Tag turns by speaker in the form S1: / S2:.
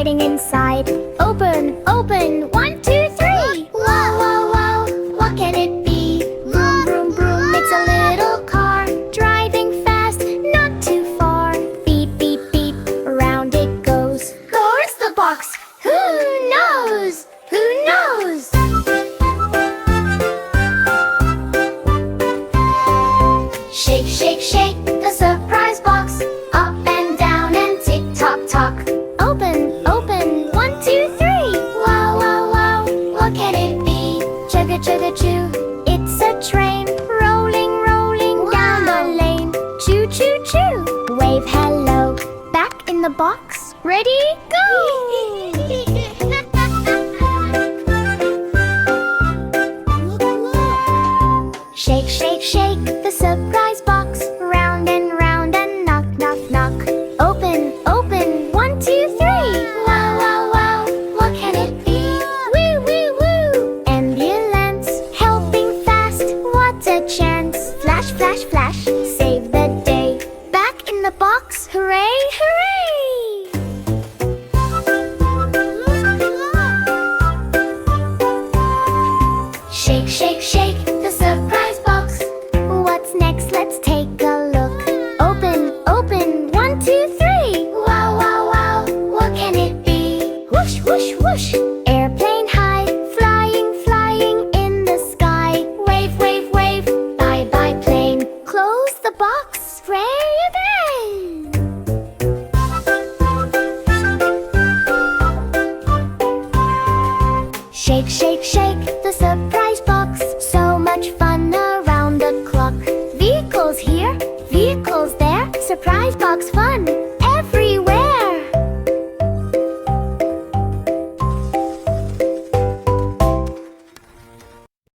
S1: hiding inside. Open, open, 1, 2, 3. Wow, wow, wow, what can it be? Vroom, vroom, vroom, it's a little car, driving fast, not too far. Beep, beep, beep, around it goes. Where's the box? Who knows? Who knows? Shake, shake, shake the surprise box, up and down and tick tock tock. Open, open, 1, 2, 3. Wow, wow, wow, what can it be? Chugga, chugga, choo, it's a train, rolling, rolling down the lane. Choo, choo, choo, wave hello. Back in the box, ready, go! Shake, shake, shake the surprise box, round and knock, knock, knock. Open, open, 1, 2, 3. Wow, wow, wow, what can it be? Woo, woo, woo, ambulance, helping fast, what a chance. Flash, flash, flash, save the day. Back in the box, hooray, hooray! Shake, shake, shake the surprise box. What's next? Let's take a look. Open, open, 1, 2, 3. Wow, wow, wow, what can it be? Whoosh, whoosh, whoosh, airplane high, flying, flying in the sky. Wave, wave, wave, bye, bye, plane. Close the box, hooray again! Shake, shake, shake